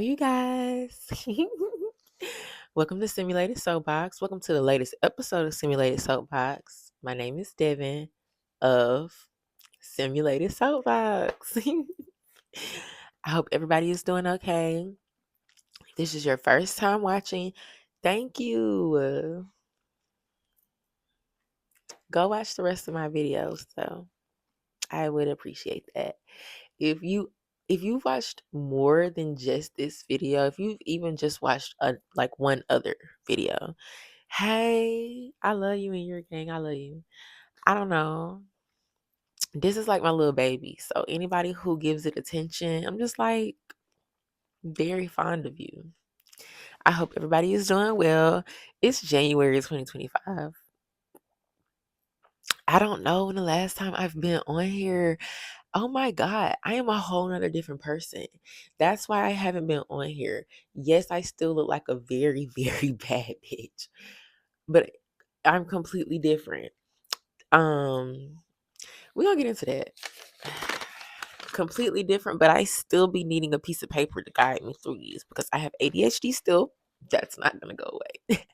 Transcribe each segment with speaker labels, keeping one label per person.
Speaker 1: you guys. Welcome to Simulated Soapbox. Welcome to the latest episode of Simulated Soapbox. My name is Devin of Simulated Soapbox. I hope everybody is doing okay. If this is your first time watching, thank you. Go watch the rest of my videos though. I would appreciate that. If you if you've watched more than just this video, if you've even just watched like one other video, hey, I love you and your gang. I love you. I don't know. This is like my little baby. So anybody who gives it attention, I'm just like very fond of you. I hope everybody is doing well. It's January 2025. I don't know when the last time I've been on here. Oh my God, I am a whole nother different person. That's why I haven't been on here. Yes, I still look like a very, very bad bitch, but I'm completely different. Um, we gonna get into that. Completely different, but I still be needing a piece of paper to guide me through these because I have ADHD still. That's not gonna go away.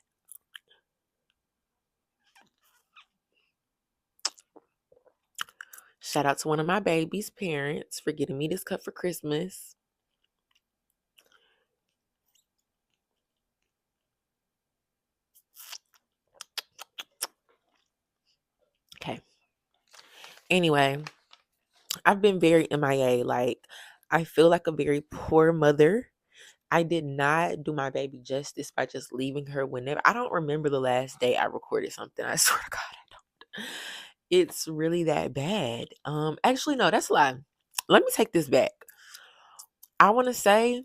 Speaker 1: Shout out to one of my baby's parents for getting me this cup for Christmas. Okay. Anyway, I've been very MIA. Like, I feel like a very poor mother. I did not do my baby justice by just leaving her whenever. I don't remember the last day I recorded something. I swear to God, I don't. It's really that bad. Actually, no, that's a lie. Let me take this back. I want to say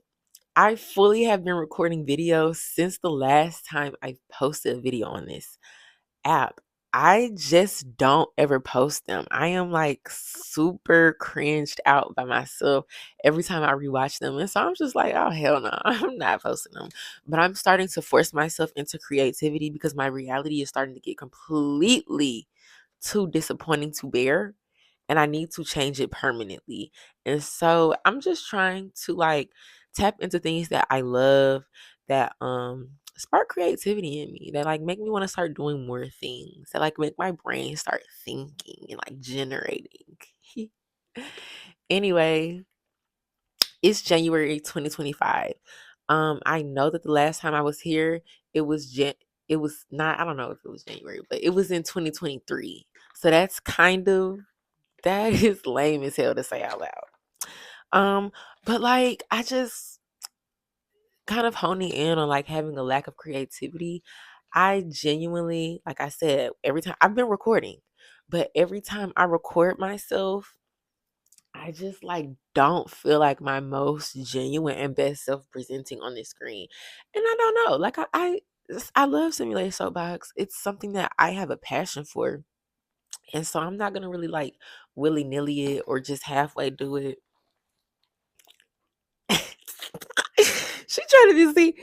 Speaker 1: I fully have been recording videos since the last time I posted a video on this app. I just don't ever post them. I am like super cringed out by myself every time I rewatch them. And so I'm just like, oh, hell no, I'm not posting them. But I'm starting to force myself into creativity because my reality is starting to get completely too disappointing to bear. And I need to change it permanently. And so I'm just trying to like tap into things that I love that spark creativity in me, that like make me want to start doing more things, that like make my brain start thinking and like generating. Anyway, it's January 2025. I know that the last time I was here, it was it was not, I don't know if it was January, but it was in 2023. So that's kind of, that is lame as hell to say out loud. But like I just kind of honing in on like having a lack of creativity. I genuinely, like I said, every time I've been recording, but every time I record myself, I just like don't feel like my most genuine and best self presenting on the screen. And I don't know, like I love simulated soapbox. It's something that I have a passion for. And so I'm not gonna really like willy nilly it or just halfway do it. She trying to see.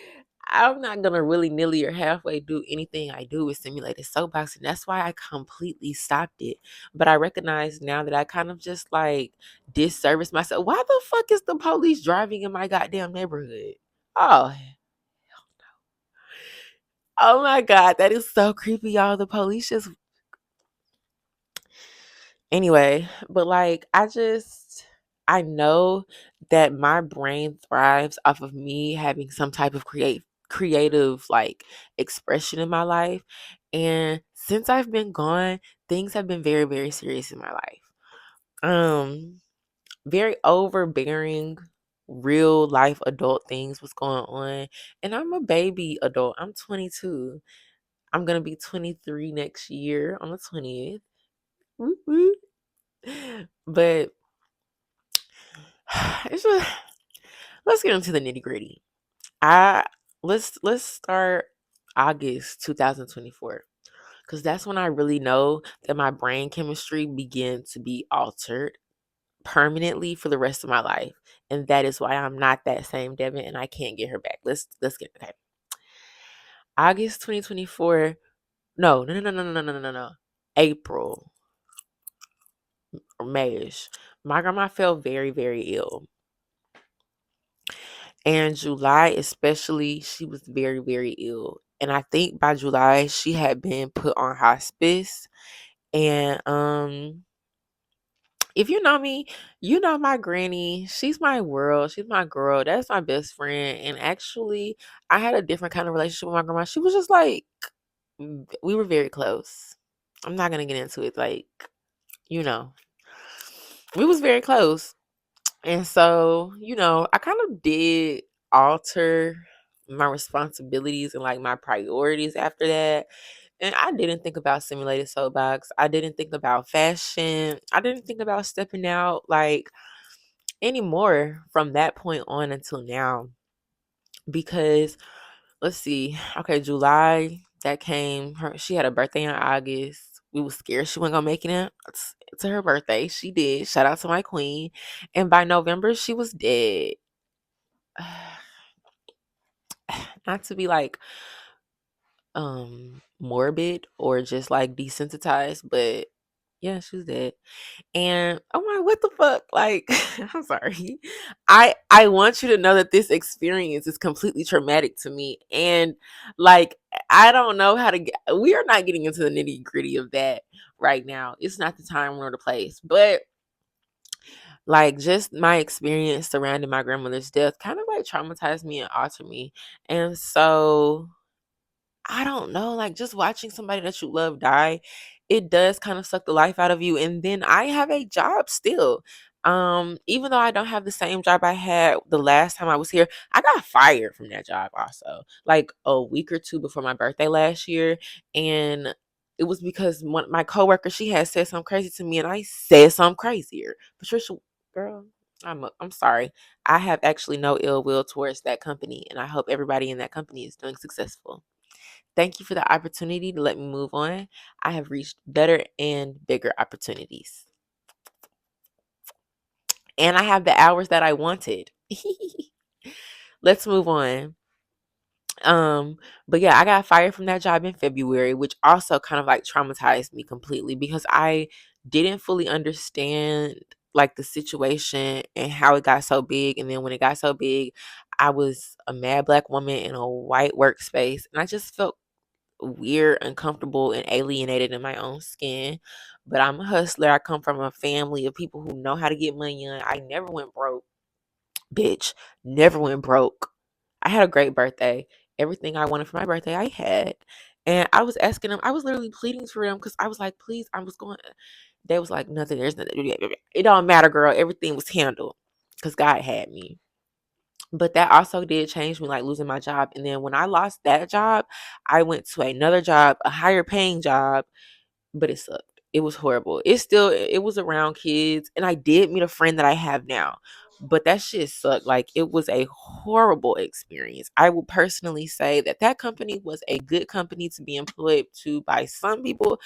Speaker 1: I'm not gonna willy nilly or halfway do anything I do with simulated soapbox, and that's why I completely stopped it. But I recognize now that I kind of just like disservice myself. Why the fuck is the police driving in my goddamn neighborhood? Oh, oh my God, that is so creepy, y'all. The police just anyway, but like I know that my brain thrives off of me having some type of creative like expression in my life. And since I've been gone, things have been very, very serious in my life. Um, very overbearing, real life adult things was going on. And I'm a baby adult. I'm 22. I'm gonna be 23 next year on the 20th. Woo woo. But it's just, let's get into the nitty gritty. I let's start August 2024 because that's when I really know that my brain chemistry began to be altered permanently for the rest of my life, and that is why I'm not that same Devin, and I can't get her back. Let's get okay. August 2024. No, no, no, no, no, no, no, no, no. April or Mayish. My grandma fell very, very ill. And July, especially, she was very, very ill. And I think by July, she had been put on hospice. And if you know me, you know my granny. She's my world. She's my girl. That's my best friend. And actually, I had a different kind of relationship with my grandma. She was just like, we were very close. I'm not gonna get into it. Like, you know, we was very close. And so, I kind of did alter my responsibilities and like my priorities after that. And I didn't think about simulated soapbox. I didn't think about fashion. I didn't think about stepping out like anymore from that point on until now. Because let's see, okay, July that came. She had a birthday in August. We was scared she wasn't gonna make it to her birthday. She did. Shout out to my queen. And by November, she was dead. Not to be like morbid or just like desensitized, but yeah, she was dead. And oh my, what the fuck? Like, I'm sorry. I want you to know that this experience is completely traumatic to me. And like I don't know how to get we are not getting into the nitty-gritty of that right now. It's not the time nor the place. But like just my experience surrounding my grandmother's death kind of like traumatized me and altered me. And so I don't know, like just watching somebody that you love die, it does kind of suck the life out of you. And then I have a job still. Even though I don't have the same job I had the last time I was here, I got fired from that job also, like a week or two before my birthday last year. And it was because my coworker, she had said something crazy to me, and I said something crazier. Patricia, girl, I'm sorry. I have actually no ill will towards that company, and I hope everybody in that company is doing successful. Thank you for the opportunity to let me move on. I have reached better and bigger opportunities. And I have the hours that I wanted. Let's move on. Um, but yeah, I got fired from that job in February, which also kind of like traumatized me completely because I didn't fully understand like the situation and how it got so big. And then when it got so big, I was a mad black woman in a white workspace, and I just felt weird, uncomfortable, and alienated in my own skin. But I'm a hustler. I come from a family of people who know how to get money on. I never went broke, bitch. Never went broke. I had a great birthday. Everything I wanted for my birthday, I had. And I was asking them, I was literally pleading for them because I was like, please, I was going. They was like, nothing, there's nothing. It don't matter, girl. Everything was handled because God had me. But that also did change me, like losing my job. And then when I lost that job, I went to another job, a higher paying job, but it sucked. It was horrible. It was around kids. And I did meet a friend that I have now. But that shit sucked. Like it was a horrible experience. I will personally say that that company was a good company to be employed to by some people,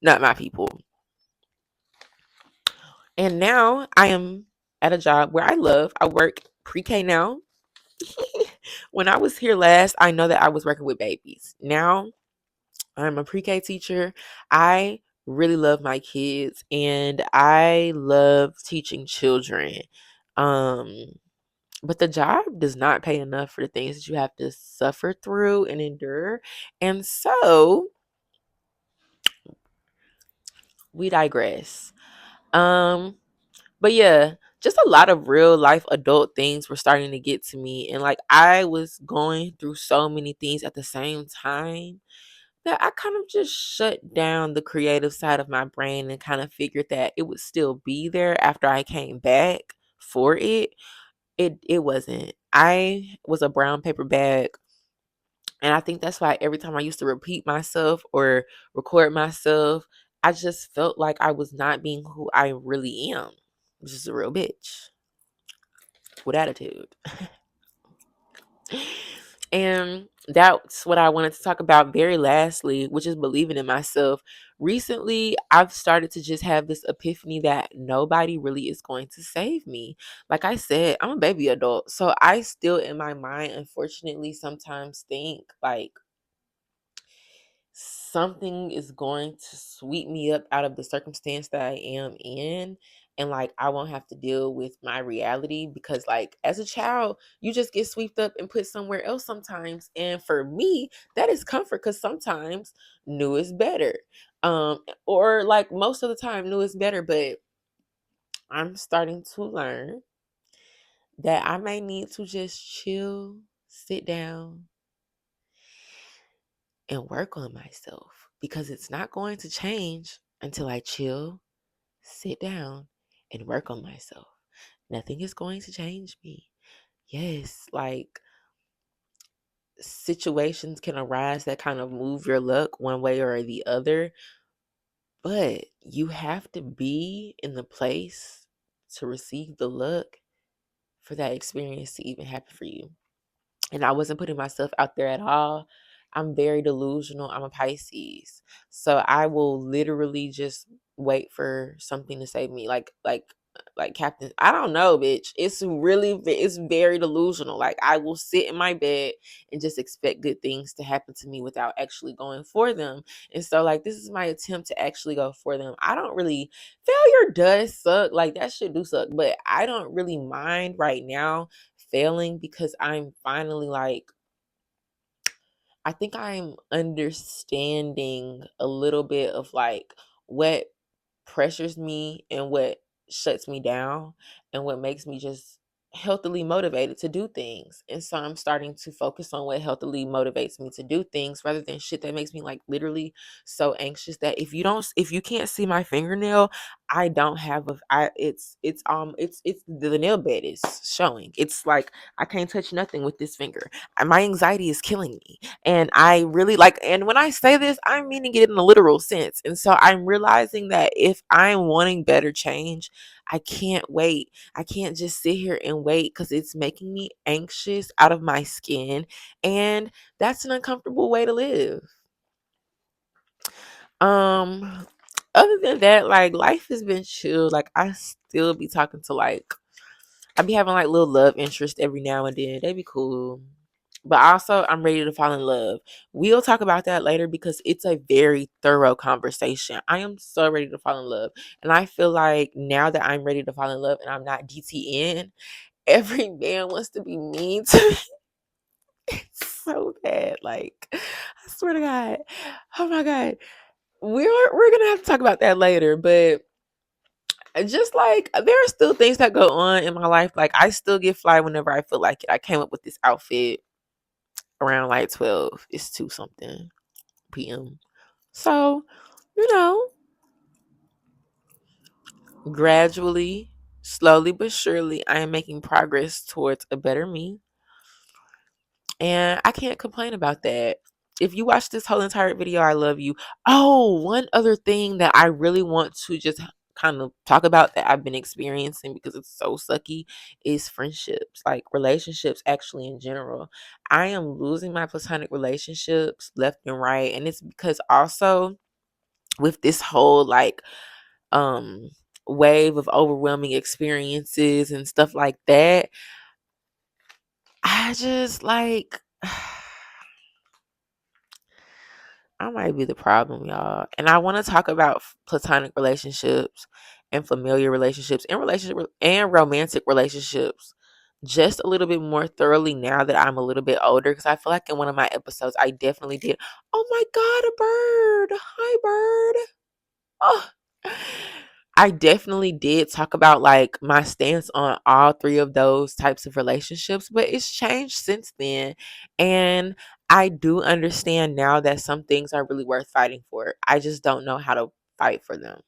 Speaker 1: not my people. And now I am at a job where I love. I work pre-K now. When I was here last, I know that I was working with babies. Now I'm a pre-K teacher. I really love my kids and I love teaching children. Um, but the job does not pay enough for the things that you have to suffer through and endure. And so we digress. Um, but yeah, just a lot of real life adult things were starting to get to me. And like I was going through so many things at the same time that I kind of just shut down the creative side of my brain and kind of figured that it would still be there after I came back for it. It wasn't. I was a brown paper bag, and I think that's why every time I used to repeat myself or record myself, I just felt like I was not being who I really am. Just a real bitch with attitude. And that's what I wanted to talk about very lastly, which is believing in myself. Recently, I've started to just have this epiphany that nobody really is going to save me. Like I said, I'm a baby adult. So I still, in my mind, unfortunately, sometimes think like something is going to sweep me up out of the circumstance that I am in. and like I won't have to deal with my reality, because like as a child you just get swept up and put somewhere else sometimes, and for me that is comfort, because sometimes new is better, or like most of the time new is better. But I'm starting to learn that I may need to just chill, sit down, and work on myself, because it's not going to change until I chill, sit down, and work on myself. Nothing is going to change me. Yes, like situations can arise that kind of move your luck one way or the other, but you have to be in the place to receive the luck for that experience to even happen for you. And I wasn't putting myself out there at all. I'm very delusional. I'm a Pisces. So I will literally just wait for something to save me. Like Captain, I don't know, bitch. It's very delusional. Like I will sit in my bed and just expect good things to happen to me without actually going for them. And so like this is my attempt to actually go for them. I don't really, failure does suck. Like that shit do suck, but I don't really mind right now failing, because I'm finally like, I think I'm understanding a little bit of like what pressures me and what shuts me down and what makes me just healthily motivated to do things. And so I'm starting to focus on what healthily motivates me to do things, rather than shit that makes me like literally so anxious that if you can't see my fingernail, I don't have a I it's the nail bed is showing. It's like I can't touch nothing with this finger. My anxiety is killing me. And I really like, and when I say this, I'm meaning it in a literal sense. And so I'm realizing that if I'm wanting better change, I can't wait. I can't just sit here and wait, because it's making me anxious out of my skin. And that's an uncomfortable way to live. Um, Other than that, like life has been chill. Like I still be talking to like, I be having like little love interest every now and then. They be cool. But also, I'm ready to fall in love. We'll talk about that later, because it's a very thorough conversation. I am so ready to fall in love. And I feel like now that I'm ready to fall in love and I'm not DTN, every man wants to be mean to me. It's so bad. Like, I swear to God. Oh my God. We're gonna have to talk about that later. But just like there are still things that go on in my life. Like I still get fly whenever I feel like it. I came up with this outfit around like 12. It's 2 something p.m. So, you know, gradually, slowly but surely, I am making progress towards a better me. And I can't complain about that. If you watch this whole entire video, I love you. Oh, one other thing that I really want to just kind of talk about that I've been experiencing, because it's so sucky, is friendships, like relationships actually in general. I am losing my platonic relationships left and right. And it's because also with this whole like um wave of overwhelming experiences and stuff like that, I just like I might be the problem, y'all. And I want to talk about platonic relationships and familiar relationships and relationship and romantic relationships just a little bit more thoroughly now that I'm a little bit older, because I feel like in one of my episodes I definitely did. Oh my god, a bird. Hi bird. Oh, I definitely did talk about like my stance on all 3 of those types of relationships, but it's changed since then. And I do understand now that some things are really worth fighting for. I just don't know how to fight for them.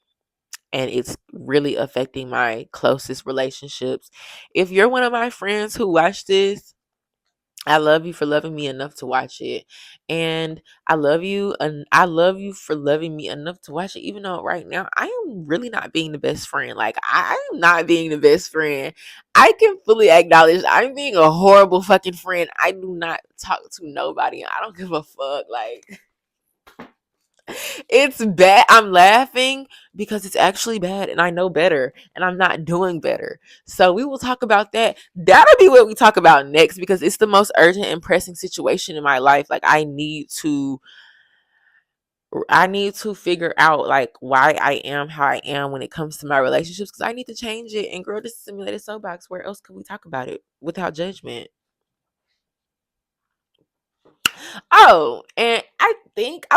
Speaker 1: And it's really affecting my closest relationships. If you're one of my friends who watch this, I love you for loving me enough to watch it. And I love you, and I love you for loving me enough to watch it, even though right now I am really not being the best friend. Like I am not being the best friend. I can fully acknowledge I'm being a horrible fucking friend. I do not talk to nobody. I don't give a fuck. Like it's bad. I'm laughing because it's actually bad and I know better and I'm not doing better. So we will talk about that. That'll be what we talk about next, because it's the most urgent and pressing situation in my life. Like I need to I need to figure out like why I am how I am when it comes to my relationships because I need to change it. And girl, this is simulated soapbox. Where else can we talk about it without judgment? Oh, and I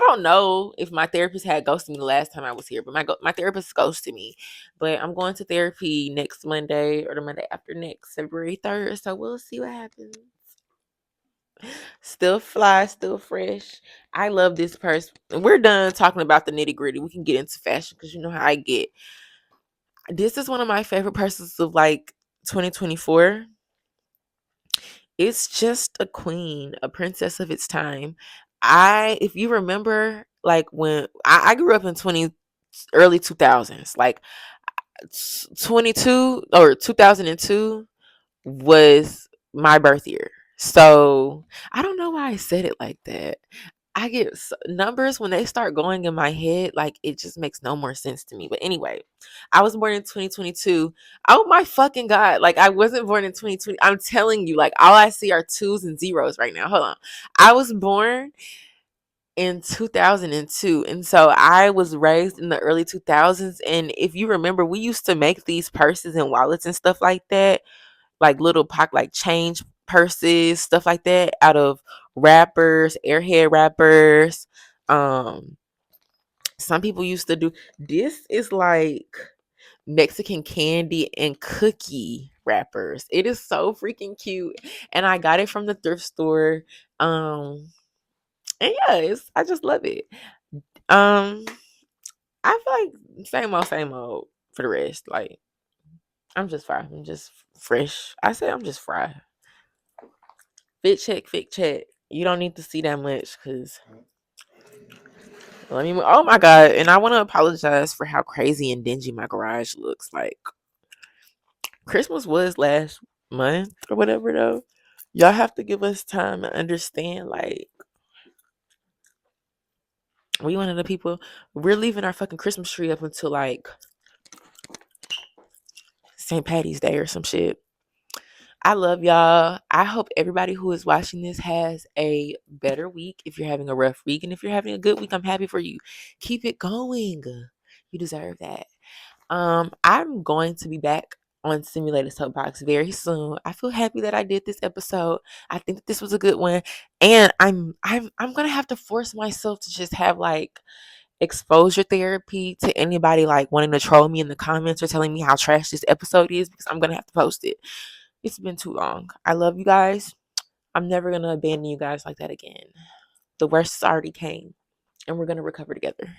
Speaker 1: don't know if my therapist had ghosted me the last time I was here, but my therapist ghosted me. But I'm going to therapy next Monday or the Monday after next, February 3rd. So we'll see what happens. Still fly, still fresh. I love this person. We're done talking about the nitty gritty. We can get into fashion because you know how I get. This is one of my favorite persons of like 2024. It's just a queen, a princess of its time. If you remember, like when I grew up in early 2000s, like 22 or 2002 was my birth year. So I don't know why I said it like that. I get numbers when they start going in my head, like it just makes no more sense to me. But anyway, I was born in 2022. Oh my fucking God. Like I wasn't born in 2020. I'm telling you, like all I see are twos and zeros right now. Hold on. I was born in 2002. And so I was raised in the early 2000s. And if you remember, we used to make these purses and wallets and stuff like that, like little pocket, like change purses, stuff like that, out of wrappers, airhead wrappers. Um, some people used to do this is like Mexican candy and cookie wrappers. It is so freaking cute. And I got it from the thrift store. And yeah, I just love it. Um, I feel like same old for the rest. Like I'm just fried. I'm just fresh. I say I'm just fried. Fit check, fit check. You don't need to see that much because let me. Oh my God! And I want to apologize for how crazy and dingy my garage looks. Like Christmas was last month or whatever, though. Y'all have to give us time to understand. Like we one of the people. We're leaving our fucking Christmas tree up until like St. Patty's Day or some shit. I love y'all. I hope everybody who is watching this has a better week. If you're having a rough week and if you're having a good week, I'm happy for you. Keep it going. You deserve that. I'm going to be back on Simulated Soapbox very soon. I feel happy that I did this episode. I think that this was a good one. And I'm gonna have to force myself to just have like exposure therapy to anybody like wanting to troll me in the comments or telling me how trash this episode is because I'm gonna have to post it. It's been too long. I love you guys. I'm never going to abandon you guys like that again. The worst already came, and we're going to recover together.